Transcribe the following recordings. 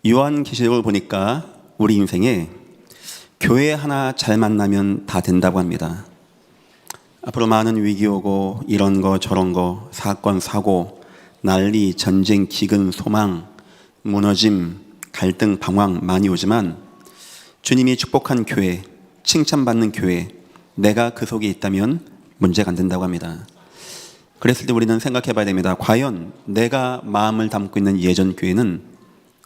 요한계시록을 보니까 우리 인생에 교회 하나 잘 만나면 다 된다고 합니다. 앞으로 많은 위기 오고 이런 거 저런 거 사건 사고 난리 전쟁 기근 소망 무너짐 갈등 방황 많이 오지만 주님이 축복한 교회 칭찬받는 교회 내가 그 속에 있다면 문제가 안 된다고 합니다. 그랬을 때 우리는 생각해 봐야 됩니다. 과연 내가 마음을 담고 있는 예전 교회는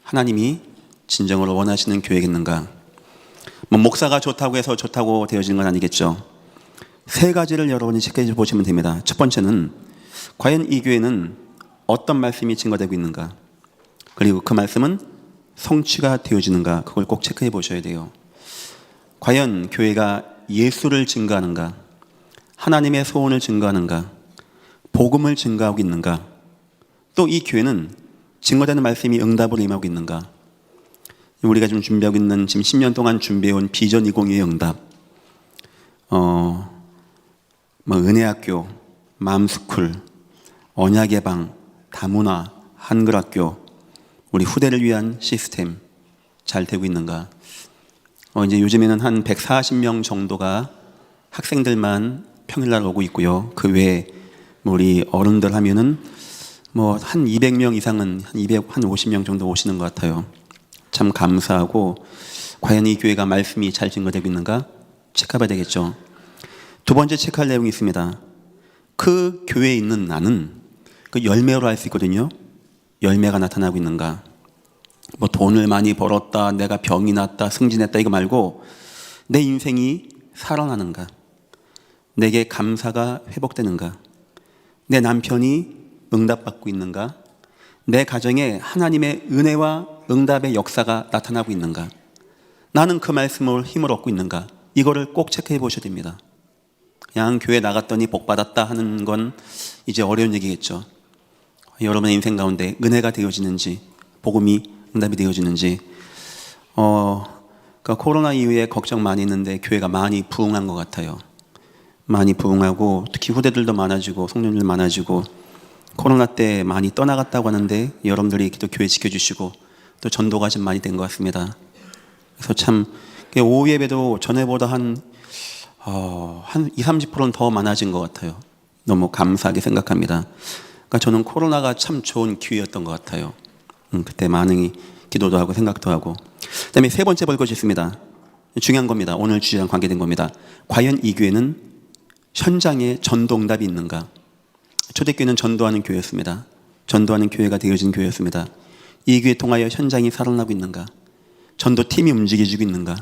하나님이 진정으로 원하시는 교회겠는가? 목사가 좋다고 해서 좋다고 되어지는 건 아니겠죠. 세 가지를 여러분이 체크해 보시면 됩니다. 첫 번째는 과연 이 교회는 어떤 말씀이 증거되고 있는가? 그리고 그 말씀은 성취가 되어지는가? 그걸 꼭 체크해 보셔야 돼요. 과연 교회가 예수를 증거하는가? 하나님의 소원을 증거하는가? 복음을 증거하고 있는가? 또 이 교회는 증거되는 말씀이 응답으로 임하고 있는가? 우리가 지금 준비하고 있는 지금 10년 동안 준비해온 비전 2022의 응답, 은혜학교, 마음스쿨, 언약의 방, 다문화, 한글학교, 우리 후대를 위한 시스템 잘 되고 있는가? 이제 요즘에는 한 140명 정도가 학생들만 평일날 오고 있고요. 그 외에 우리 어른들 하면은 한 200명 이상은 한 50명 정도 오시는 것 같아요. 참 감사하고 과연 이 교회가 말씀이 잘 증거되고 있는가 체크해봐야 되겠죠. 두 번째 체크할 내용이 있습니다. 그 교회에 있는 나는 그 열매로 알 수 있거든요. 열매가 나타나고 있는가? 돈을 많이 벌었다, 내가 병이 났다, 승진했다 이거 말고 내 인생이 살아나는가? 내게 감사가 회복되는가? 내 남편이 응답받고 있는가? 내 가정에 하나님의 은혜와 응답의 역사가 나타나고 있는가? 나는 그 말씀을 힘을 얻고 있는가? 이거를 꼭 체크해 보셔야 됩니다. 그냥 교회 나갔더니 복 받았다 하는 건 이제 어려운 얘기겠죠. 여러분의 인생 가운데 은혜가 되어지는지 복음이 응답이 되어지는지 그러니까 코로나 이후에 걱정 많이 했는데 교회가 많이 부흥한 것 같아요. 많이 부흥하고 특히 후대들도 많아지고 성령들 많아지고 코로나 때 많이 떠나갔다고 하는데 여러분들이 또 교회 지켜주시고 또 전도가 좀 많이 된 것 같습니다. 그래서 참 오후 예배도 전에보다 한 20-30%는 더 많아진 것 같아요. 너무 감사하게 생각합니다. 그러니까 저는 코로나가 참 좋은 기회였던 것 같아요. 그때 많이 기도도 하고 생각도 하고. 그다음에 세 번째 볼 것이 있습니다. 중요한 겁니다. 오늘 주제랑 관계된 겁니다. 과연 이 교회는 현장에 전도 응답이 있는가? 초대교회는 전도하는 교회였습니다. 전도하는 교회가 되어진 교회였습니다. 이 교회 통하여 현장이 살아나고 있는가? 전도팀이 움직여지고 있는가?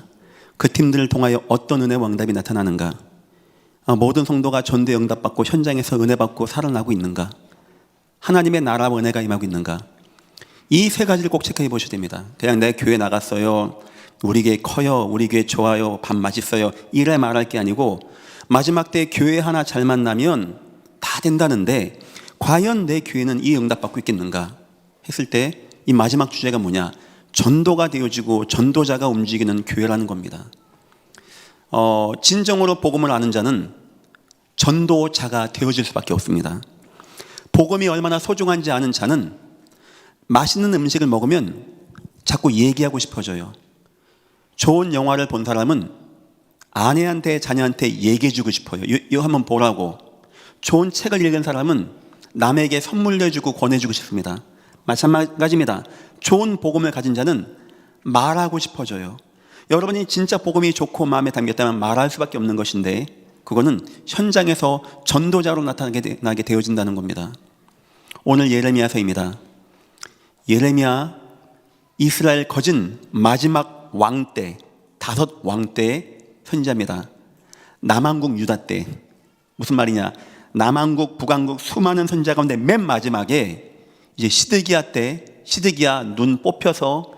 그 팀들을 통하여 어떤 은혜와 응답이 나타나는가? 모든 성도가 전도에 응답받고 현장에서 은혜받고 살아나고 있는가? 하나님의 나라와 은혜가 임하고 있는가? 이 세 가지를 꼭 체크해 보셔야 됩니다. 그냥 내 교회 나갔어요, 우리 교회 커요, 우리 교회 좋아요, 밥 맛있어요 이래 말할 게 아니고 마지막 때 교회 하나 잘 만나면 다 된다는데 과연 내 교회는 이 응답받고 있겠는가 했을 때 이 마지막 주제가 뭐냐? 전도가 되어지고 전도자가 움직이는 교회라는 겁니다. 진정으로 복음을 아는 자는 전도자가 되어질 수밖에 없습니다. 복음이 얼마나 소중한지 아는 자는 맛있는 음식을 먹으면 자꾸 얘기하고 싶어져요. 좋은 영화를 본 사람은 아내한테 자녀한테 얘기해주고 싶어요. 이거 한번 보라고. 좋은 책을 읽은 사람은 남에게 선물해주고 권해주고 싶습니다. 마찬가지입니다. 좋은 복음을 가진 자는 말하고 싶어져요. 여러분이 진짜 복음이 좋고 마음에 담겼다면 말할 수밖에 없는 것인데 그거는 현장에서 전도자로 나타나게 되어진다는 겁니다. 오늘 예레미야서입니다. 예레미야 이스라엘 거진 마지막 왕 때 5 왕 때의 선지자입니다. 남한국 유다 때. 무슨 말이냐? 남한국 북한국 수많은 선지자 가운데 맨 마지막에 이제 시드기야 눈 뽑혀서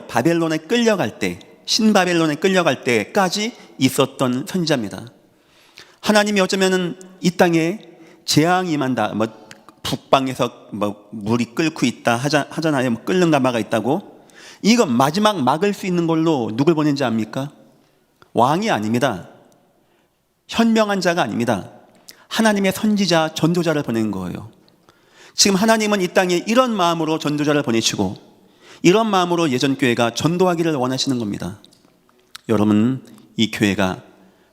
바벨론에 끌려갈 때, 신바벨론에 끌려갈 때까지 있었던 선지자입니다. 하나님이 어쩌면은 이 땅에 재앙이 임한다, 북방에서 물이 끓고 있다 하잖아요. 끓는 가마가 있다고. 이거 마지막 막을 수 있는 걸로 누굴 보낸지 압니까? 왕이 아닙니다. 현명한 자가 아닙니다. 하나님의 선지자, 전도자를 보낸 거예요. 지금 하나님은 이 땅에 이런 마음으로 전도자를 보내시고 이런 마음으로 예전 교회가 전도하기를 원하시는 겁니다. 여러분, 이 교회가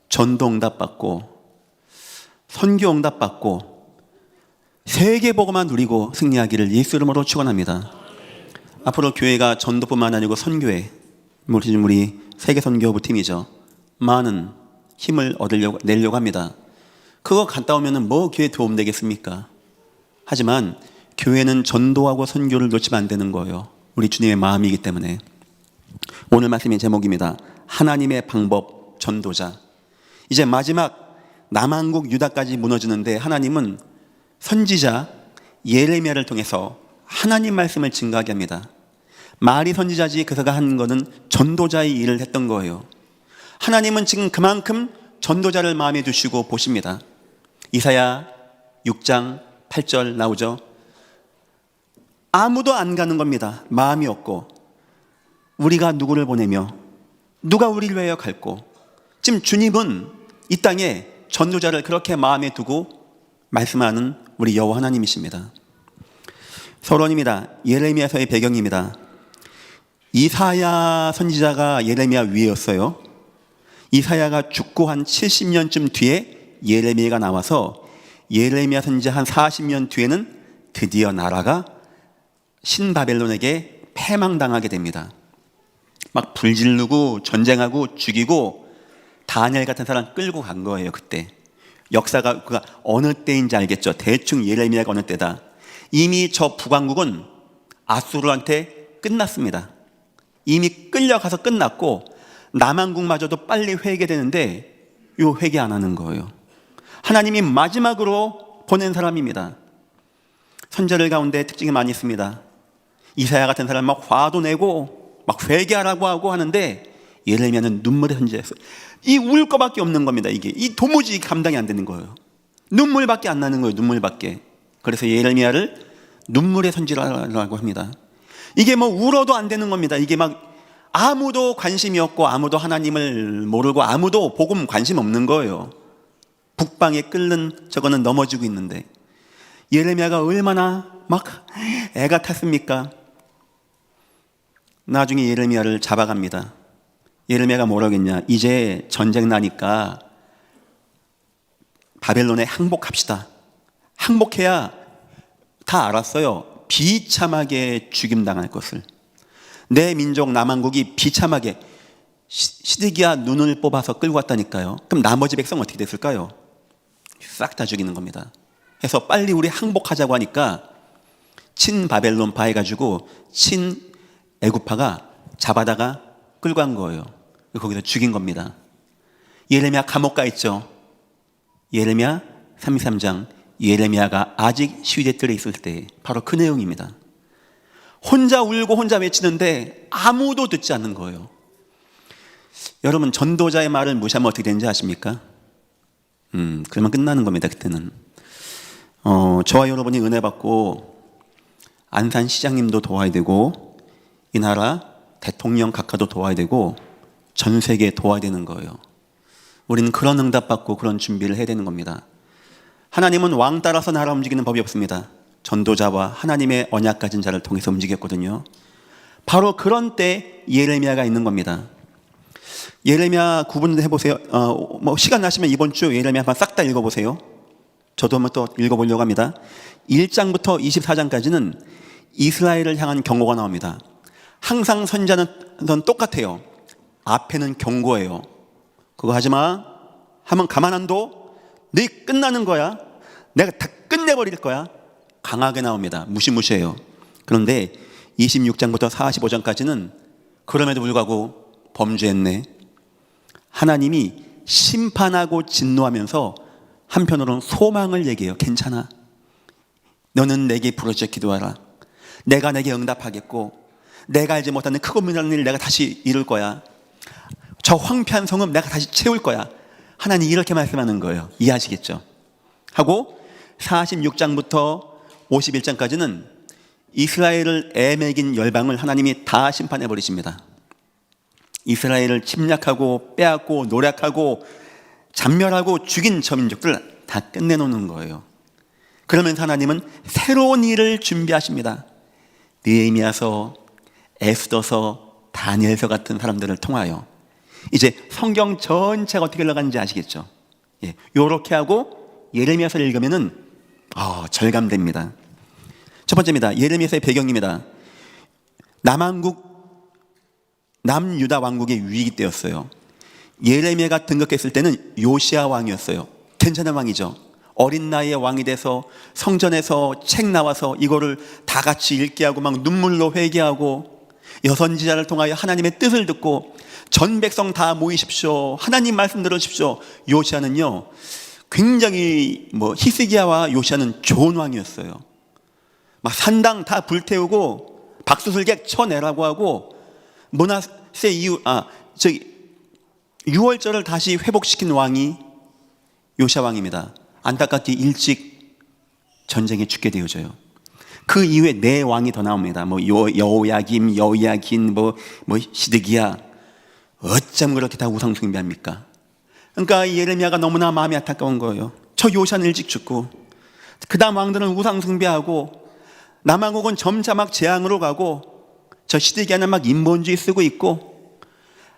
전도 응답받고 선교 응답받고 세계 복음만 누리고 승리하기를 예수 이름으로 축원합니다. 앞으로 교회가 전도뿐만 아니고 선교회, 우리 세계 선교부 팀이죠. 많은 힘을 내려고 합니다. 그거 갔다 오면은 뭐 교회 도움 되겠습니까? 하지만 교회는 전도하고 선교를 놓치면 안 되는 거예요. 우리 주님의 마음이기 때문에. 오늘 말씀의 제목입니다. 하나님의 방법 전도자. 이제 마지막 남한국 유다까지 무너지는데 하나님은 선지자 예레미야를 통해서 하나님 말씀을 증거하게 합니다. 말이 선지자지 그가 한 거는 전도자의 일을 했던 거예요. 하나님은 지금 그만큼 전도자를 마음에 두시고 보십니다. 이사야 6장 8절 나오죠. 아무도 안 가는 겁니다. 마음이 없고 우리가 누구를 보내며 누가 우리를 위하여 갈고. 지금 주님은 이 땅에 전도자를 그렇게 마음에 두고 말씀하는 우리 여호와 하나님이십니다. 서론입니다. 예레미야서의 배경입니다. 이사야 선지자가 예레미야 위에였어요. 이사야가 죽고 한 70년쯤 뒤에 예레미야가 나와서 예레미야 선지자 한 40년 뒤에는 드디어 나라가 신바벨론에게 패망당하게 됩니다. 막 불지르고 전쟁하고 죽이고 다니엘 같은 사람 끌고 간 거예요. 그때 역사가 그가 어느 때인지 알겠죠. 대충 예레미야가 어느 때다. 이미 저 북왕국은 아수르한테 끝났습니다. 이미 끌려가서 끝났고 남한국마저도 빨리 회개되는데 요 회개 안 하는 거예요. 하나님이 마지막으로 보낸 사람입니다. 선지자들 가운데 특징이 많이 있습니다. 이사야 같은 사람 막 화도 내고 막 회개하라고 하고 하는데 예레미야는 눈물의 선지자였어요. 이 울 거밖에 없는 겁니다. 이 도무지 감당이 안 되는 거예요. 눈물밖에 안 나는 거예요. 눈물밖에. 그래서 예레미야를 눈물의 선지자라고 합니다. 이게 뭐 울어도 안 되는 겁니다. 이게 막 아무도 관심이 없고 아무도 하나님을 모르고 아무도 복음 관심 없는 거예요. 북방에 끓는 저거는 넘어지고 있는데 예레미야가 얼마나 막 애가 탔습니까? 나중에 예레미야를 잡아갑니다. 예레미야가 뭐라고 했냐? 이제 전쟁 나니까 바벨론에 항복합시다. 항복해야 다 알았어요. 비참하게 죽임당할 것을. 내 민족 남한국이 비참하게 시드기야 눈을 뽑아서 끌고 왔다니까요. 그럼 나머지 백성 어떻게 됐을까요? 싹 다 죽이는 겁니다. 해서 빨리 우리 항복하자고 하니까 친바벨론파 해가지고 친애굽파가 잡아다가 끌고 간 거예요. 거기서 죽인 겁니다. 예레미야 감옥 가 있죠. 예레미야 33장. 예레미야가 아직 시위대들에 있을 때 바로 그 내용입니다. 혼자 울고 혼자 외치는데 아무도 듣지 않는 거예요. 여러분, 전도자의 말을 무시하면 어떻게 되는지 아십니까? 그러면 끝나는 겁니다. 그때는 저와 여러분이 은혜 받고 안산시장님도 도와야 되고 이 나라 대통령 각하도 도와야 되고 전 세계 도와야 되는 거예요. 우리는 그런 응답 받고 그런 준비를 해야 되는 겁니다. 하나님은 왕 따라서 나라 움직이는 법이 없습니다. 전도자와 하나님의 언약 가진 자를 통해서 움직였거든요. 바로 그런 때 예레미야가 있는 겁니다. 예레미야 구분 해보세요. 뭐 시간 나시면 이번 주 예레미야 한번 싹 다 읽어보세요. 저도 한번 또 읽어보려고 합니다. 1장부터 24장까지는 이스라엘을 향한 경고가 나옵니다. 항상 선지자는 똑같아요. 앞에는 경고예요. 그거 하지마 하면 가만 안 둬. 네 끝나는 거야. 내가 다 끝내버릴 거야. 강하게 나옵니다. 무시무시해요. 그런데 26장부터 45장까지는 그럼에도 불구하고 범죄했네. 하나님이 심판하고 진노하면서 한편으로는 소망을 얘기해요. 괜찮아. 너는 내게 부르짖어 기도하라. 내가 내게 응답하겠고 내가 알지 못하는 크고 미련한 일을 내가 다시 이룰 거야. 저 황폐한 성읍 내가 다시 채울 거야. 하나님 이렇게 말씀하는 거예요. 이해하시겠죠? 하고 46장부터 51장까지는 이스라엘을 애매긴 열방을 하나님이 다 심판해 버리십니다. 이스라엘을 침략하고 빼앗고 노략하고 잔멸하고 죽인 저 민족들 다 끝내놓는 거예요. 그러면서 하나님은 새로운 일을 준비하십니다. 느헤미야서, 에스더서, 다니엘서 같은 사람들을 통하여 이제 성경 전체가 어떻게 흘러가는지 아시겠죠? 예, 요렇게 하고 예레미야서를 읽으면은 절감됩니다. 첫 번째입니다. 예레미야서의 배경입니다. 남유다 왕국의 위기 때였어요. 예레미야가 등극했을 때는 요시야 왕이었어요. 괜찮은 왕이죠. 어린 나이에 왕이 돼서 성전에서 책 나와서 이거를 다 같이 읽게 하고 막 눈물로 회개하고 여선지자를 통하여 하나님의 뜻을 듣고 전 백성 다 모이십시오, 하나님 말씀 들으십시오. 요시야는요 굉장히 히스기야와 요시야는 좋은 왕이었어요. 막 산당 다 불태우고 박수슬개 쳐내라고 하고 므낫세 이후 유월절을 다시 회복시킨 왕이 요시야 왕입니다. 안타깝게 일찍 전쟁에 죽게 되어져요. 그 이후에 네 왕이 더 나옵니다. 여호야김, 여호야긴, 시드기야. 어쩜 그렇게 다 우상 숭배합니까? 그러니까 예레미야가 너무나 마음이 안타까운 거예요. 저 요시야는 일찍 죽고 그 다음 왕들은 우상 숭배하고 남왕국은 점차 막 재앙으로 가고 저 시드기야는 막 인본주의 쓰고 있고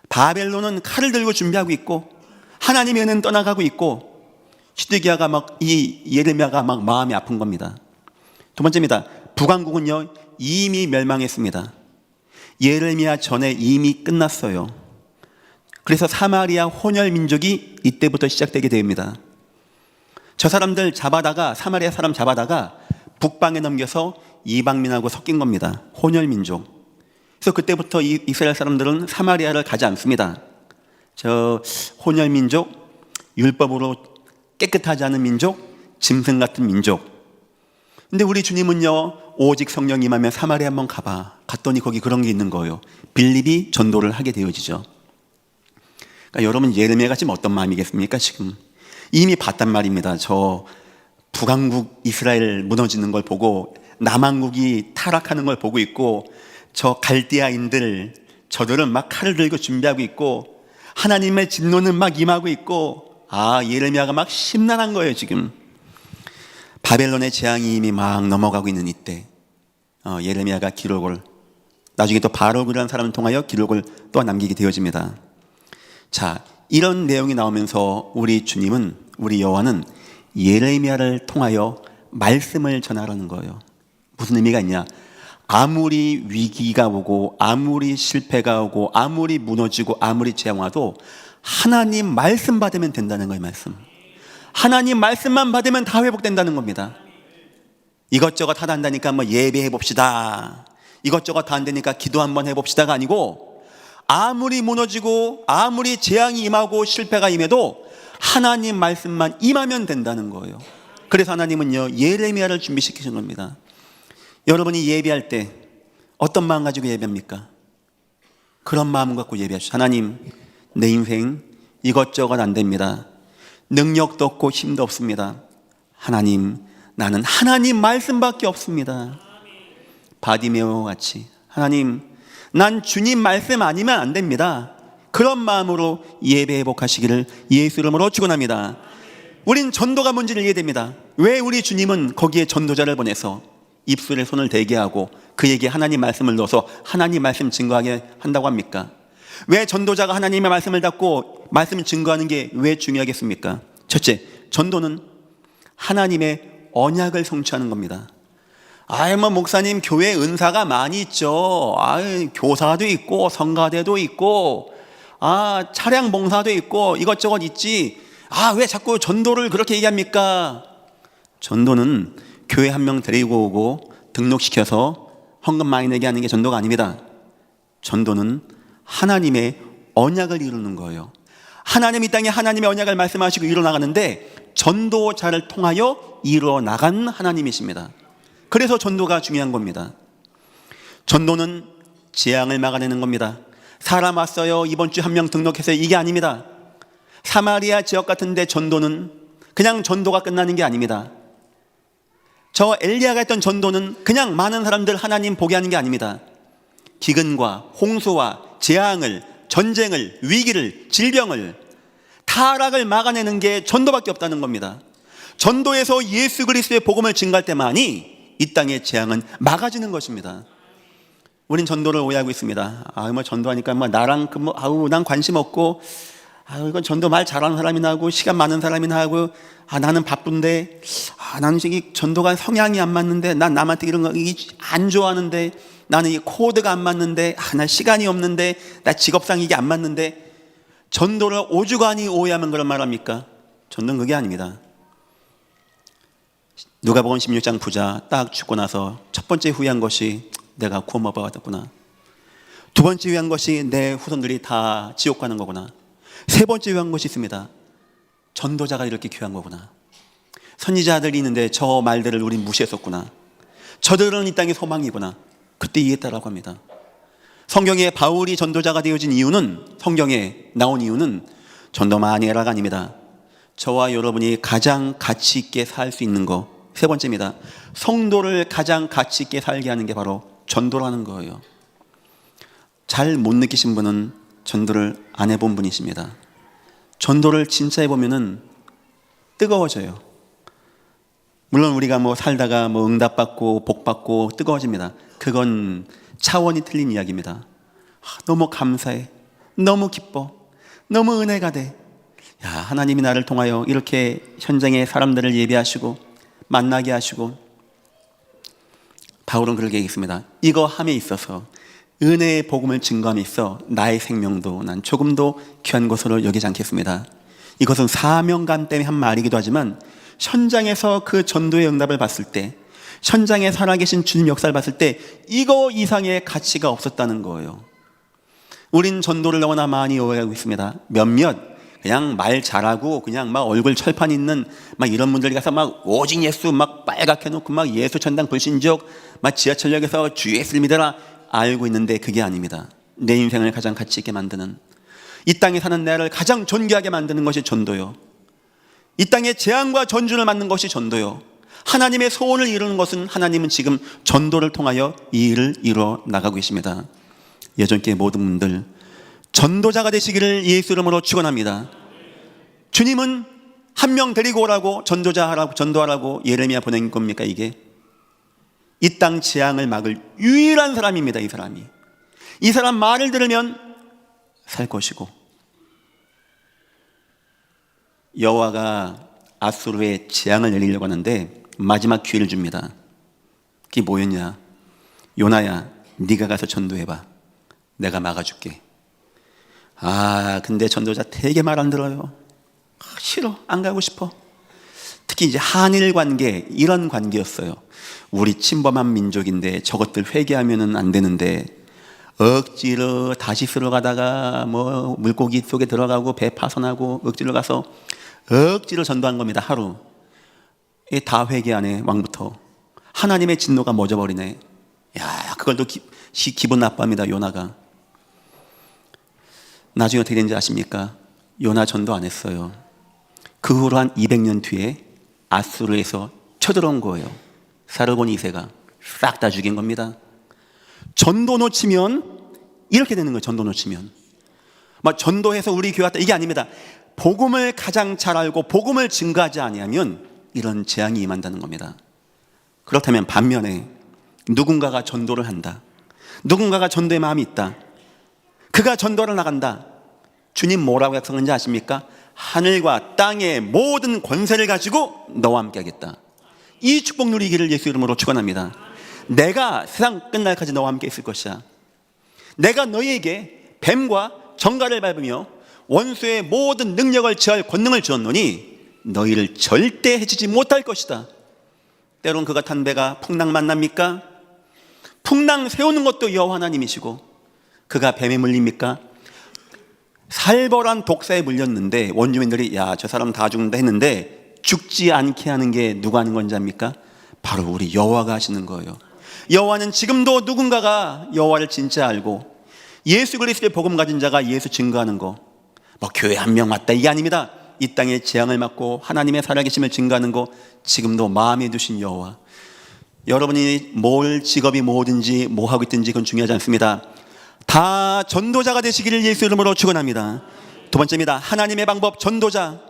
바벨론은 칼을 들고 준비하고 있고 하나님의 은혜는 떠나가고 있고 시드기야가 이 예레미야가 마음이 아픈 겁니다. 두 번째입니다. 북왕국은요 이미 멸망했습니다. 예레미야 전에 이미 끝났어요. 그래서 사마리아 혼혈 민족이 이때부터 시작되게 됩니다. 저 사람들 잡아다가 사마리아 사람 잡아다가 북방에 넘겨서 이방민하고 섞인 겁니다. 혼혈 민족. 그래서 그때부터 이스라엘 사람들은 사마리아를 가지 않습니다. 저 혼혈 민족, 율법으로 깨끗하지 않은 민족, 짐승 같은 민족. 근데 우리 주님은요 오직 성령 임하면 사마리아 한번 가봐. 갔더니 거기 그런 게 있는 거예요. 빌립이 전도를 하게 되어지죠. 그러니까 여러분 예레미야가 지금 어떤 마음이겠습니까? 지금 이미 봤단 말입니다. 저 북왕국 이스라엘 무너지는 걸 보고 남왕국이 타락하는 걸 보고 있고 저 갈대아인들 저들은 막 칼을 들고 준비하고 있고 하나님의 진노는 막 임하고 있고 예레미야가 막 심란한 거예요. 지금 바벨론의 재앙이 이미 막 넘어가고 있는 이때 예레미야가 기록을 나중에 또 바룩이라는 사람을 통하여 기록을 또 남기게 되어집니다. 자, 이런 내용이 나오면서 우리 주님은, 우리 여호와는 예레미야를 통하여 말씀을 전하라는 거예요. 무슨 의미가 있냐? 아무리 위기가 오고 아무리 실패가 오고 아무리 무너지고 아무리 재앙 와도 하나님 말씀 받으면 된다는 거예요. 말씀. 하나님 말씀만 받으면 다 회복된다는 겁니다. 이것저것 하다 한다니까 예배해 봅시다, 이것저것 다 안 되니까 기도 한번 해봅시다가 아니고 아무리 무너지고 아무리 재앙이 임하고 실패가 임해도 하나님 말씀만 임하면 된다는 거예요. 그래서 하나님은요 예레미야를 준비시키신 겁니다. 여러분이 예배할 때 어떤 마음 가지고 예배합니까? 그런 마음 갖고 예배하시죠. 하나님, 내 인생 이것저것 안 됩니다. 능력도 없고 힘도 없습니다. 하나님, 나는 하나님 말씀밖에 없습니다. 바디메오와 같이 하나님, 난 주님 말씀 아니면 안 됩니다. 그런 마음으로 예배 회복하시기를 예수 이름으로 축원합니다. 우린 전도가 뭔지를 이해됩니다. 왜 우리 주님은 거기에 전도자를 보내서 입술에 손을 대게 하고 그에게 하나님 말씀을 넣어서 하나님 말씀 증거하게 한다고 합니까? 왜 전도자가 하나님의 말씀을 닫고 말씀을 증거하는 게 왜 중요하겠습니까? 첫째, 전도는 하나님의 언약을 성취하는 겁니다. 목사님 교회 은사가 많이 있죠. 교사도 있고 성가대도 있고 차량 봉사도 있고 이것저것 있지. 왜 자꾸 전도를 그렇게 얘기합니까? 전도는 교회 한 명 데리고 오고 등록시켜서 헌금 많이 내게 하는 게 전도가 아닙니다. 전도는 하나님의 언약을 이루는 거예요. 하나님 이 땅에 하나님의 언약을 말씀하시고 이루어나가는데 전도자를 통하여 이루어나간 하나님이십니다. 그래서 전도가 중요한 겁니다. 전도는 재앙을 막아내는 겁니다. 사람 왔어요, 이번 주 한 명 등록해서 이게 아닙니다. 사마리아 지역 같은데 전도는 그냥 전도가 끝나는 게 아닙니다. 저 엘리야가 했던 전도는 그냥 많은 사람들 하나님 보게 하는 게 아닙니다. 기근과 홍수와 재앙을, 전쟁을, 위기를, 질병을, 타락을 막아내는 게 전도밖에 없다는 겁니다. 전도에서 예수 그리스도의 복음을 증거할 때만이 이 땅의 재앙은 막아지는 것입니다. 우린 전도를 오해하고 있습니다. 뭐 전도하니까 뭐 나랑 난 관심 없고, 이건 전도 말 잘하는 사람이나 하고 시간 많은 사람이나 하고, 나는 바쁜데, 나는 이 전도가 성향이 안 맞는데, 난 남한테 이런 거 안 좋아하는데, 나는 이 코드가 안 맞는데, 나 시간이 없는데, 나 직업상 이게 안 맞는데, 전도를 오죽하니 오해하면 그런 말 합니까? 전도는 그게 아닙니다. 누가복음 16장 부자 딱 죽고 나서 첫 번째 후회한 것이 내가 구원 받았구나. 두 번째 후회한 것이 내 후손들이 다 지옥 가는 거구나. 세 번째 후회한 것이 있습니다. 전도자가 이렇게 귀한 거구나. 선지자들이 있는데 저 말들을 우린 무시했었구나. 저들은 이 땅의 소망이구나. 그때 이해했다라고 합니다. 성경에 바울이 전도자가 되어진 이유는, 성경에 나온 이유는 전도만 해라가 아닙니다. 저와 여러분이 가장 가치 있게 살 수 있는 거, 세 번째입니다. 성도를 가장 가치 있게 살게 하는 게 바로 전도라는 거예요. 잘 못 느끼신 분은 전도를 안 해본 분이십니다. 전도를 진짜 해보면은 뜨거워져요. 물론 우리가 살다가 응답받고 복받고 뜨거워집니다. 그건 차원이 틀린 이야기입니다. 너무 감사해, 너무 기뻐, 너무 은혜가 돼. 하나님이 나를 통하여 이렇게 현장에 사람들을 예배하시고 만나게 하시고. 바울은 그렇게 얘기했습니다. 이거 함에 있어서, 은혜의 복음을 증거함에 있어 나의 생명도 난 조금도 귀한 것으로 여기지 않겠습니다. 이것은 사명감 때문에 한 말이기도 하지만, 현장에서 그 전도의 응답을 봤을 때, 현장에 살아계신 주님 역사를 봤을 때 이거 이상의 가치가 없었다는 거예요. 우린 전도를 너무나 많이 오해하고 있습니다. 몇몇 그냥 말 잘하고 그냥 얼굴 철판 있는 이런 분들이 가서 오직 예수 빨갛게 놓고 예수 천당 불신족 지하철역에서 주 예수를 믿어라 알고 있는데, 그게 아닙니다. 내 인생을 가장 가치 있게 만드는, 이 땅에 사는 나를 가장 존귀하게 만드는 것이 전도요. 이 땅에 재앙과 전준을 맞는 것이 전도요. 하나님의 소원을 이루는 것은, 하나님은 지금 전도를 통하여 이 일을 이루어 나가고 계십니다. 예전께 모든 분들 전도자가 되시기를 예수 이름으로 축원합니다. 주님은 한 명 데리고 오라고 전도하라고 예레미야 보낸 겁니까? 이게 이 땅 재앙을 막을 유일한 사람입니다. 이 사람 말을 들으면 살 것이고, 여호와가 아수르에 재앙을 내리려고 하는데 마지막 기회를 줍니다. 그게 뭐였냐? 요나야, 네가 가서 전도해봐. 내가 막아줄게. 근데 전도자 되게 말 안 들어요. 싫어, 안 가고 싶어. 특히 이제 한일 관계, 이런 관계였어요. 우리 침범한 민족인데 저것들 회개하면은 안 되는데, 억지로 다시스로 가다가 물고기 속에 들어가고 배 파손하고 억지로 가서 억지로 전도한 겁니다. 하루 다 회개하네. 왕부터 하나님의 진노가 멎어버리네. 그걸 또 기분 나빠합니다. 요나가. 나중에 어떻게 된지 아십니까? 요나 전도 안 했어요. 그 후로 한 200년 뒤에 아수르에서 쳐들어온 거예요. 사르곤 2세가 싹 다 죽인 겁니다. 전도 놓치면 이렇게 되는 거예요. 전도 놓치면 전도해서 우리 교회 왔다, 이게 아닙니다. 복음을 가장 잘 알고 복음을 증거하지 아니하면 이런 재앙이 임한다는 겁니다. 그렇다면 반면에 누군가가 전도를 한다, 누군가가 전도의 마음이 있다, 그가 전도를 나간다. 주님 뭐라고 약속한지 아십니까? 하늘과 땅의 모든 권세를 가지고 너와 함께 하겠다. 이 축복 누리기를 예수 이름으로 축원합니다. 내가 세상 끝날까지 너와 함께 있을 것이야. 내가 너희에게 뱀과 정갈을 밟으며 원수의 모든 능력을 취할 권능을 주었노니 너희를 절대 해치지 못할 것이다. 때론 그가 탄 배가 풍랑 만납니까? 풍랑 세우는 것도 여호와 하나님이시고, 그가 뱀에 물립니까? 살벌한 독사에 물렸는데 원주민들이 저 사람 다 죽는다 했는데 죽지 않게 하는 게 누가 하는 건지 압니까? 바로 우리 여호와가 하시는 거예요. 여호와는 지금도 누군가가 여호와를 진짜 알고 예수 그리스도의 복음 가진 자가 예수 증거하는 거, 교회 한 명 왔다, 이게 아닙니다. 이 땅에 재앙을 막고 하나님의 살아계심을 증거하는 거 지금도 마음에 두신 여호와. 여러분이 뭘 직업이 뭐든지 뭐 하고 있든지 그건 중요하지 않습니다. 다 전도자가 되시기를 예수 이름으로 축원합니다. 두 번째입니다. 하나님의 방법, 전도자.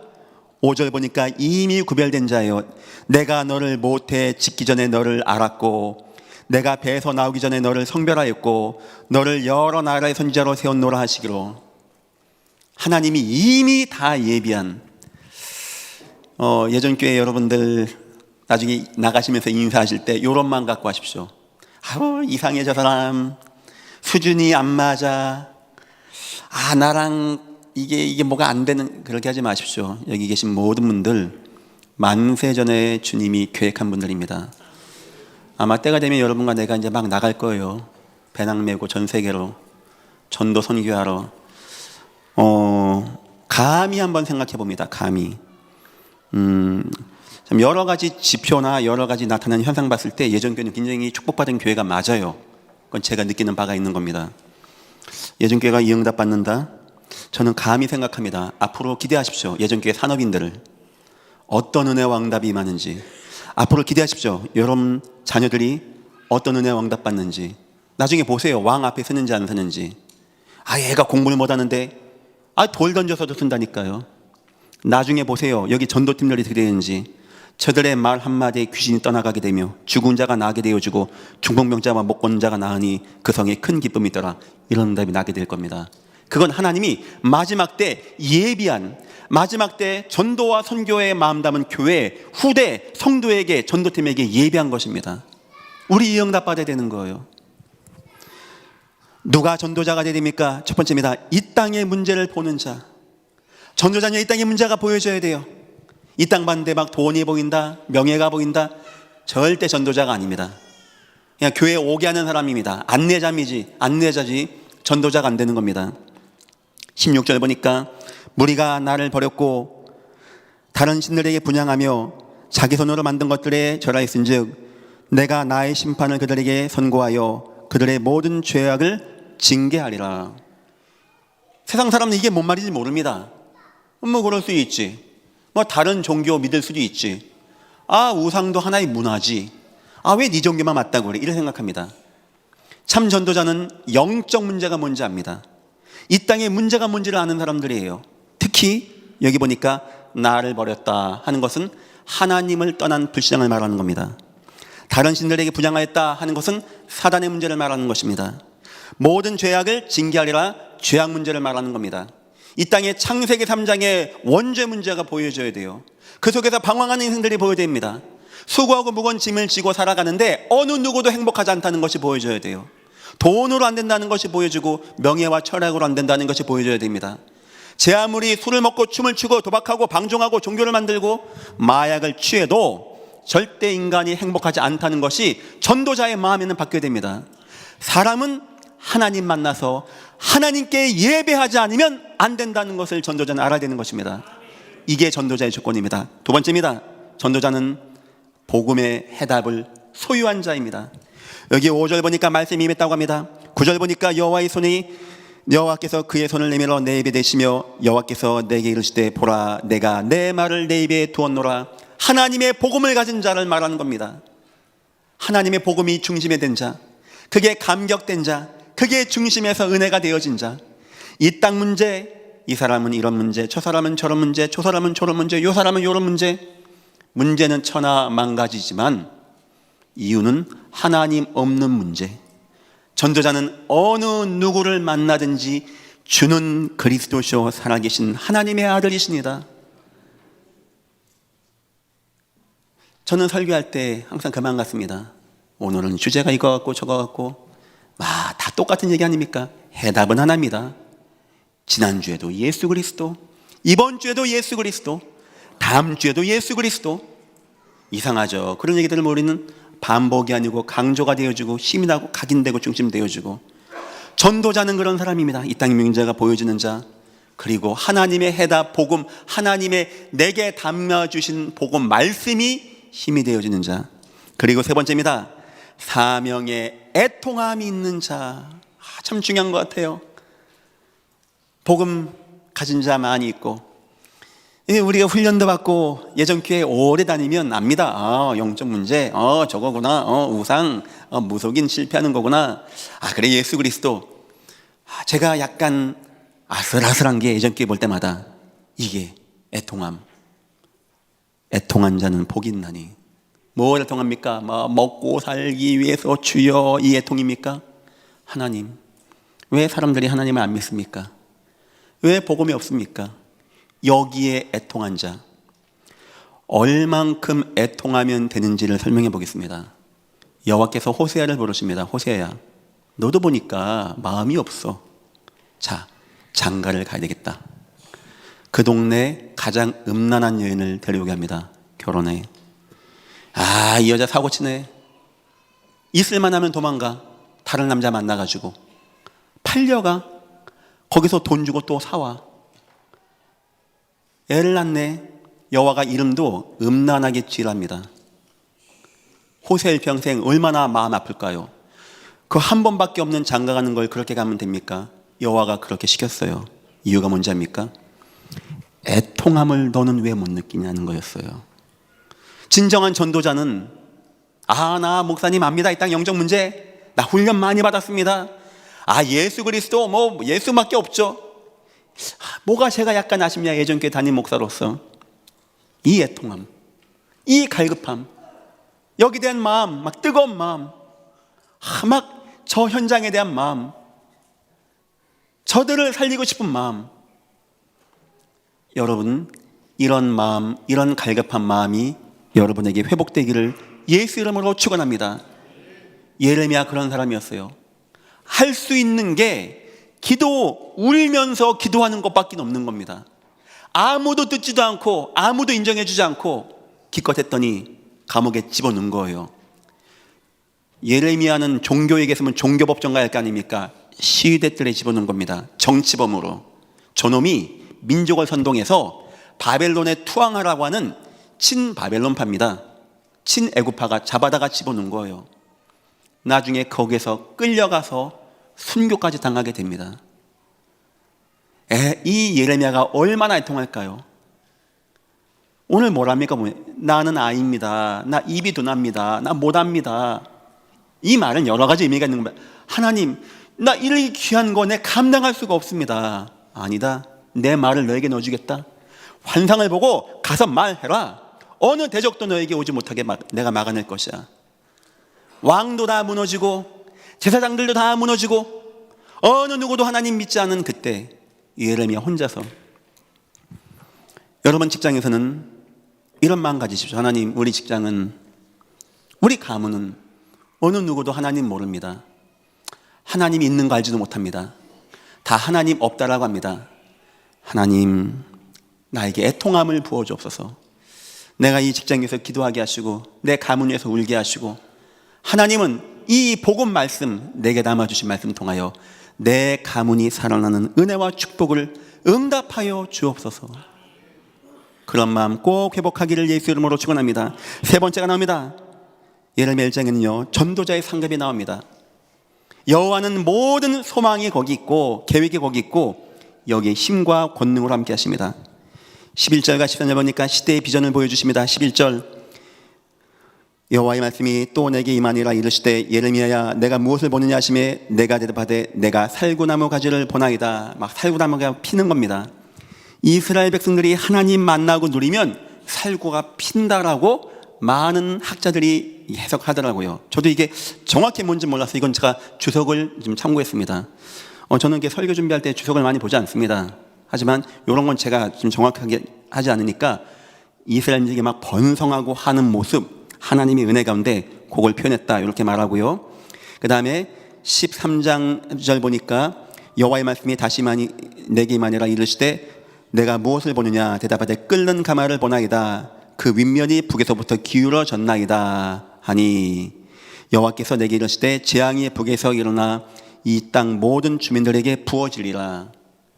5절 보니까 이미 구별된 자예요. 내가 너를 모태 짓기 전에 너를 알았고 내가 배에서 나오기 전에 너를 성별하였고 너를 여러 나라의 선지자로 세웠노라 하시기로. 하나님이 이미 다 예비한, 예전 교회 여러분들 나중에 나가시면서 인사하실 때 요런만 갖고 하십시오. 아우, 이상해 저 사람, 수준이 안 맞아, 나랑 이게 뭐가 안 되는, 그렇게 하지 마십시오. 여기 계신 모든 분들 만세 전에 주님이 계획한 분들입니다. 아마 때가 되면 여러분과 내가 이제 막 나갈 거예요. 배낭 메고 전 세계로 전도 선교하러. 감히 한번 생각해 봅니다. 감히. 참 여러 가지 지표나 여러 가지 나타나는 현상 봤을 때 예전 교회는 굉장히 축복받은 교회가 맞아요. 그건 제가 느끼는 바가 있는 겁니다. 예전 교회가 이 응답 받는다? 저는 감히 생각합니다. 앞으로 기대하십시오. 예전 교회 산업인들을 어떤 은혜와 응답이 임하는지 앞으로 기대하십시오. 여러분 자녀들이 어떤 은혜와 응답 받는지 나중에 보세요. 왕 앞에 서는지 안 서는지. 얘가 공부를 못하는데 돌 던져서도 쓴다니까요. 나중에 보세요. 여기 전도팀들이 어떻게 되는지. 저들의 말 한마디에 귀신이 떠나가게 되며 죽은 자가 나게 되어주고 중풍병자와 못 본 자가 나으니 그 성에 큰 기쁨이 있더라. 이런 응답이 나게 될 겁니다. 그건 하나님이 마지막 때 예비한, 마지막 때 전도와 선교의 마음 담은 교회 후대 성도에게, 전도팀에게 예비한 것입니다. 우리 이 응답 받아야 되는 거예요. 누가 전도자가 되야 됩니까? 첫 번째입니다. 이 땅의 문제를 보는 자. 전도자는 이 땅의 문제가 보여져야 돼요. 이 땅 봤는데 막 돈이 보인다, 명예가 보인다, 절대 전도자가 아닙니다. 그냥 교회에 오게 하는 사람입니다. 안내자지 전도자가 안 되는 겁니다. 16절 보니까 무리가 나를 버렸고 다른 신들에게 분향하며 자기 손으로 만든 것들에 절하였은즉 내가 나의 심판을 그들에게 선고하여 그들의 모든 죄악을 징계하리라. 세상 사람은 이게 뭔 말인지 모릅니다. 그럴 수 있지. 다른 종교 믿을 수도 있지. 우상도 하나의 문화지. 왜 네 종교만 맞다고 그래? 이렇게 생각합니다. 참 전도자는 영적 문제가 뭔지 압니다. 이 땅의 문제가 뭔지를 아는 사람들이에요. 특히 여기 보니까 나를 버렸다 하는 것은 하나님을 떠난 불신앙을 말하는 겁니다. 다른 신들에게 분향하였다 하는 것은 사단의 문제를 말하는 것입니다. 모든 죄악을 징계하리라, 죄악 문제를 말하는 겁니다. 이 땅의 창세기 3장의 원죄 문제가 보여져야 돼요. 그 속에서 방황하는 인생들이 보여야 됩니다. 수고하고 무거운 짐을 지고 살아가는데 어느 누구도 행복하지 않다는 것이 보여져야 돼요. 돈으로 안 된다는 것이 보여지고 명예와 철학으로 안 된다는 것이 보여져야 됩니다. 제 아무리 술을 먹고 춤을 추고 도박하고 방종하고 종교를 만들고 마약을 취해도 절대 인간이 행복하지 않다는 것이 전도자의 마음에는 바뀌어야 됩니다. 사람은 하나님 만나서 하나님께 예배하지 않으면 안 된다는 것을 전도자는 알아야 되는 것입니다. 이게 전도자의 조건입니다. 두 번째입니다. 전도자는 복음의 해답을 소유한 자입니다. 여기 5절 보니까 말씀이 임했다고 합니다. 9절 보니까 여호와께서 그의 손을 내밀어 내 입에 대시며 여호와께서 내게 이르시되 보라 내가 내 말을 내 입에 두었노라. 하나님의 복음을 가진 자를 말하는 겁니다. 하나님의 복음이 중심에 된 자, 그게 감격된 자, 그게 중심에서 은혜가 되어진 자. 이 땅 문제, 이 사람은 이런 문제, 저 사람은 저런 문제, 저 사람은 저런 문제, 요 사람은 요런 문제. 문제는 천하 만가지지만 이유는 하나님 없는 문제. 전도자는 어느 누구를 만나든지 주는 그리스도시요 살아계신 하나님의 아들이십니다. 저는 설교할 때 항상 그만 같습니다. 오늘은 주제가 이거 같고 저거 같고 다 똑같은 얘기 아닙니까? 해답은 하나입니다. 지난주에도 예수 그리스도, 이번 주에도 예수 그리스도, 다음 주에도 예수 그리스도. 이상하죠? 그런 얘기들을 우리는 반복이 아니고 강조가 되어지고 힘이 나고 각인되고 중심되어지고. 전도자는 그런 사람입니다. 이 땅의 문제가 보여지는 자, 그리고 하나님의 해답 복음, 하나님의 내게 담아주신 복음 말씀이 힘이 되어지는 자. 그리고 세 번째입니다. 사명의 애통함이 있는 자. 참 중요한 것 같아요. 복음 가진 자 많이 있고 우리가 훈련도 받고 예전 교회 오래 다니면 압니다. 영적 문제, 저거구나, 우상, 무속인 실패하는 거구나. 그래 예수 그리스도. 제가 약간 아슬아슬한 게 예전 교회 볼 때마다 이게 애통함. 애통한 자는 복이 있나니. 뭘 애통합니까? 먹고 살기 위해서 주여, 이 애통입니까? 하나님, 왜 사람들이 하나님을 안 믿습니까? 왜 복음이 없습니까? 여기에 애통한 자, 얼만큼 애통하면 되는지를 설명해 보겠습니다. 여호와께서 호세아를 부르십니다. 호세아야, 너도 보니까 마음이 없어. 자, 장가를 가야 되겠다. 그 동네 가장 음란한 여인을 데려오게 합니다. 결혼해. 이 여자 사고치네. 있을만 하면 도망가. 다른 남자 만나가지고 팔려가. 거기서 돈 주고 또 사와. 애를 낳네. 여호와가 이름도 음란하게 지으랍니다. 호세 일평생 얼마나 마음 아플까요? 그 한 번밖에 없는 장가 가는 걸 그렇게 가면 됩니까? 여호와가 그렇게 시켰어요. 이유가 뭔지 압니까? 애통함을 너는 왜 못 느끼냐는 거였어요. 진정한 전도자는 나 목사님 압니다. 이 땅 영적 문제 나 훈련 많이 받았습니다. 예수 그리스도 예수밖에 없죠. 뭐가 제가 약간 아쉽냐. 예전교회 담임 목사로서 이 애통함, 이 갈급함, 여기 대한 마음, 뜨거운 마음, 저 현장에 대한 마음, 저들을 살리고 싶은 마음. 여러분, 이런 마음, 이런 갈급한 마음이 여러분에게 회복되기를 예수 이름으로 축원합니다. 예레미야 그런 사람이었어요. 할 수 있는 게 울면서 기도하는 것밖에 없는 겁니다. 아무도 듣지도 않고 아무도 인정해주지 않고 기껏 했더니 감옥에 집어넣은 거예요. 예레미야는 종교에게 있으면 종교법정가일 거 아닙니까? 시위대들에 집어넣은 겁니다. 정치범으로. 저놈이 민족을 선동해서 바벨론에 투항하라고 하는 친바벨론파입니다. 친애굽파가 잡아다가 집어넣은 거예요. 나중에 거기에서 끌려가서 순교까지 당하게 됩니다. 이 예레미야가 얼마나 애통할까요? 오늘 뭐랍니까? 나는 아이입니다. 나 입이 둔합니다. 나 못합니다. 이 말은 여러 가지 의미가 있는 겁니다. 하나님, 나 이렇게 귀한 거 내 감당할 수가 없습니다. 아니다. 내 말을 너에게 넣어주겠다. 환상을 보고 가서 말해라. 어느 대적도 너에게 오지 못하게 내가 막아낼 것이야. 왕도 다 무너지고 제사장들도 다 무너지고 어느 누구도 하나님 믿지 않은 그때 예레미야 혼자서. 여러분 직장에서는 이런 마음 가지십시오. 하나님, 우리 직장은, 우리 가문은 어느 누구도 하나님 모릅니다. 하나님 있는 거 알지도 못합니다. 다 하나님 없다라고 합니다. 하나님, 나에게 애통함을 부어주옵소서. 내가 이 직장에서 기도하게 하시고 내 가문 위에서 울게 하시고, 하나님은 이 복음 말씀, 내게 담아주신 말씀 통하여 내 가문이 살아나는 은혜와 축복을 응답하여 주옵소서. 그런 마음 꼭 회복하기를 예수 이름으로 축원합니다. 세 번째가 나옵니다. 예레미야 1장에는요 전도자의 상급이 나옵니다. 여호와는 모든 소망이 거기 있고 계획이 거기 있고 여기에 힘과 권능으로 함께 하십니다. 11절과 13절 보니까 시대의 비전을 보여주십니다. 11절, 여호와의 말씀이 또 내게 임하니라. 이르시되 예레미야야, 내가 무엇을 보느냐 하시매 내가 대답하되 내가 살구나무 가지를 보나이다. 살구나무가 피는 겁니다. 이스라엘 백성들이 하나님 만나고 누리면 살구가 핀다라고 많은 학자들이 해석하더라고요. 저도 이게 정확히 뭔지 몰라서 이건 제가 주석을 좀 참고했습니다. 저는 이게 설교 준비할 때 주석을 많이 보지 않습니다. 하지만 이런 건 제가 좀 정확하게 하지 않으니까 이스라엘인들이 번성하고 하는 모습, 하나님의 은혜 가운데 그걸 표현했다 이렇게 말하고요. 그 다음에 13절 보니까 여호와의 말씀이 다시 내게 임하니라. 이르시되 내가 무엇을 보느냐 대답하되 끓는 가마를 보나이다. 그 윗면이 북에서부터 기울어졌나이다 하니, 여호와께서 내게 이르시되 재앙이 북에서 일어나 이 땅 모든 주민들에게 부어지리라.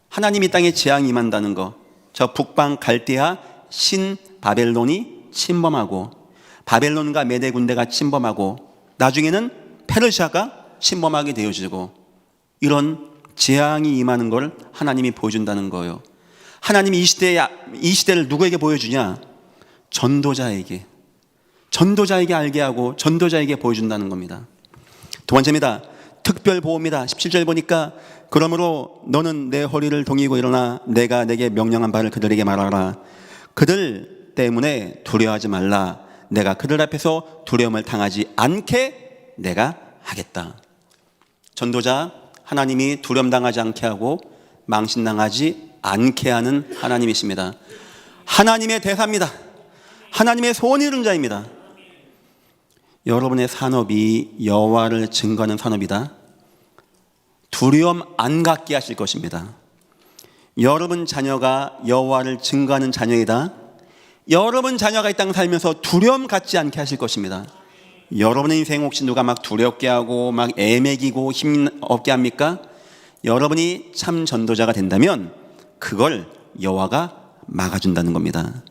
하나님이 땅에 재앙이 임한다는 거, 저 북방 갈대아 신 바벨론이 침범하고 바벨론과 메대 군대가 침범하고 나중에는 페르시아가 침범하게 되어지고 이런 재앙이 임하는 걸 하나님이 보여준다는 거예요. 하나님이 이 시대를 누구에게 보여주냐? 전도자에게 알게 하고 전도자에게 보여준다는 겁니다. 두 번째입니다. 특별 보호입니다. 17절 보니까 그러므로 너는 내 허리를 동이고 일어나 내가 내게 명령한 바를 그들에게 말하라. 그들 때문에 두려워하지 말라. 내가 그들 앞에서 두려움을 당하지 않게 내가 하겠다. 전도자, 하나님이 두려움 당하지 않게 하고 망신당하지 않게 하는 하나님이십니다. 하나님의 대사입니다. 하나님의 소원을 이룬 자입니다. 여러분의 산업이 여호와를 증거하는 산업이다. 두려움 안 갖게 하실 것입니다. 여러분 자녀가 여호와를 증거하는 자녀이다. 여러분 자녀가 이 땅 살면서 두려움 갖지 않게 하실 것입니다. 여러분의 인생 혹시 누가 막 두렵게 하고 막 애매기고 힘 없게 합니까? 여러분이 참 전도자가 된다면 그걸 여호와가 막아준다는 겁니다.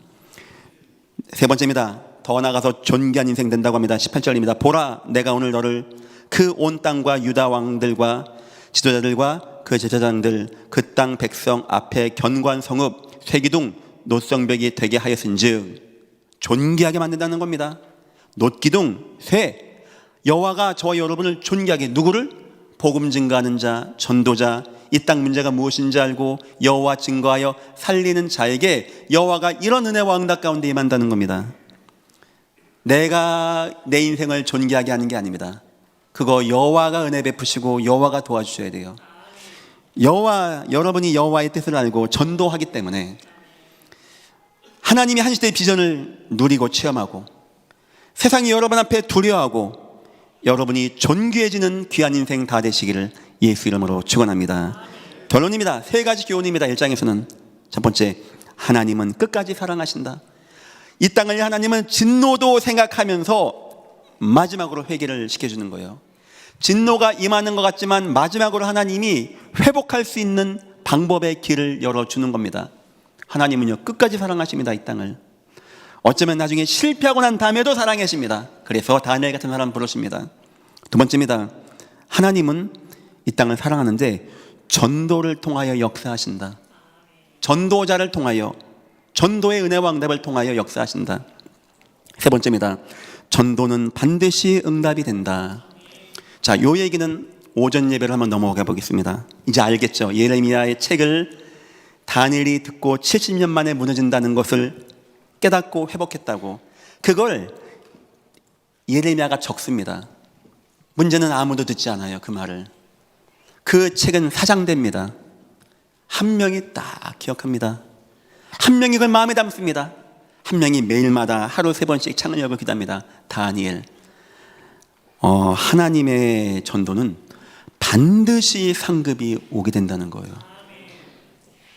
세 번째입니다. 더 나아가서 존귀한 인생 된다고 합니다. 18절입니다. 보라, 내가 오늘 너를 그 온 땅과 유다 왕들과 지도자들과 그 제사장들, 그 땅 백성 앞에 견고한 성읍, 쇠기둥, 놋성벽이 되게 하였은즉, 존귀하게 만든다는 겁니다. 놋기둥, 쇠. 여호와가 저와 여러분을 존귀하게, 누구를? 복음 증거하는 자, 전도자, 이 땅 문제가 무엇인지 알고 여호와 증거하여 살리는 자에게 여호와가 이런 은혜와 응답 가운데 임한다는 겁니다. 내가 내 인생을 존귀하게 하는 게 아닙니다. 그거 여호와가 은혜 베푸시고 여호와가 도와주셔야 돼요. 여러분이 여호와의 뜻을 알고 전도하기 때문에 하나님이 한 시대의 비전을 누리고 체험하고 세상이 여러분 앞에 두려워하고 여러분이 존귀해지는 귀한 인생 다 되시기를 예수 이름으로 축원합니다. 결론입니다. 세 가지 교훈입니다. 1장에서는 첫 번째, 하나님은 끝까지 사랑하신다. 이 땅을 하나님은 진노도 생각하면서 마지막으로 회개를 시켜주는 거예요. 진노가 임하는 것 같지만 마지막으로 하나님이 회복할 수 있는 방법의 길을 열어주는 겁니다. 하나님은요, 끝까지 사랑하십니다. 이 땅을. 어쩌면 나중에 실패하고 난 다음에도 사랑하십니다. 그래서 다니엘 같은 사람 부르십니다. 두 번째입니다. 하나님은 이 땅을 사랑하는데 전도를 통하여 역사하신다. 전도자를 통하여, 전도의 은혜와 응답을 통하여 역사하신다. 세 번째입니다. 전도는 반드시 응답이 된다. 자, 요 얘기는 오전 예배를 한번 넘어가 보겠습니다. 이제 알겠죠? 예레미야의 책을 다니엘이 듣고 70년 만에 무너진다는 것을 깨닫고 회복했다고. 그걸 예레미야가 적습니다. 문제는 아무도 듣지 않아요. 그 말을. 그 책은 사장됩니다. 한 명이 딱 기억합니다. 한 명이 그걸 마음에 담습니다. 한 명이 매일마다 하루 3번씩 창을 열고 기도합니다. 다니엘. 하나님의 전도는 반드시 상급이 오게 된다는 거예요.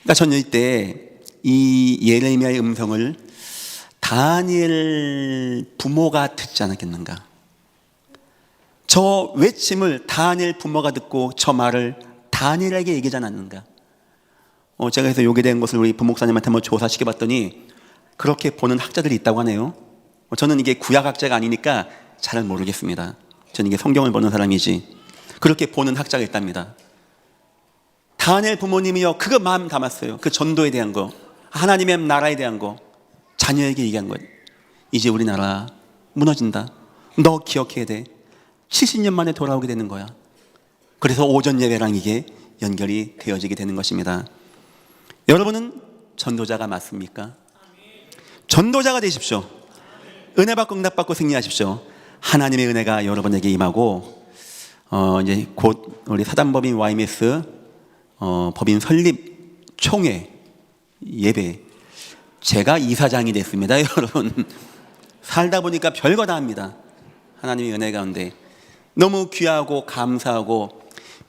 그러니까 저는 이때 이 예레미야의 음성을 다니엘 부모가 듣지 않았겠는가. 저 외침을 다니엘 부모가 듣고 저 말을 다니엘에게 얘기하지 않았는가. 제가 그래서 요게 된 것을 우리 부목사님한테 한번 조사시켜 봤더니 그렇게 보는 학자들이 있다고 하네요. 저는 이게 구약학자가 아니니까 잘 모르겠습니다. 저는 이게 성경을 보는 사람이지. 그렇게 보는 학자가 있답니다. 다니엘 부모님이요, 그거 마음 담았어요. 그 전도에 대한 거, 하나님의 나라에 대한 거, 자녀에게 얘기한 거예요. 이제 우리나라 무너진다. 너 기억해야 돼. 70년 만에 돌아오게 되는 거야. 그래서 오전 예배랑 이게 연결이 되어지게 되는 것입니다. 여러분은 전도자가 맞습니까? 전도자가 되십시오. 은혜 받고 응답 받고 승리하십시오. 하나님의 은혜가 여러분에게 임하고 이제 곧 우리 사단법인 YMS 법인 설립 총회 예배, 제가 이사장이 됐습니다. 여러분, 살다 보니까 별거 다 합니다. 하나님의 은혜 가운데 너무 귀하고 감사하고,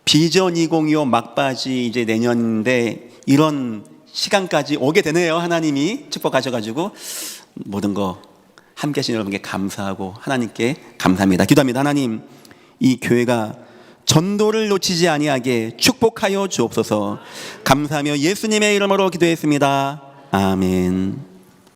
비전 2025 막바지 이제 내년인데 이런 시간까지 오게 되네요. 하나님이 축복하셔가지고 모든 거 함께 하신 여러분께 감사하고 하나님께 감사합니다. 기도합니다. 하나님, 이 교회가 전도를 놓치지 아니하게 축복하여 주옵소서. 감사하며 예수님의 이름으로 기도했습니다. 아멘.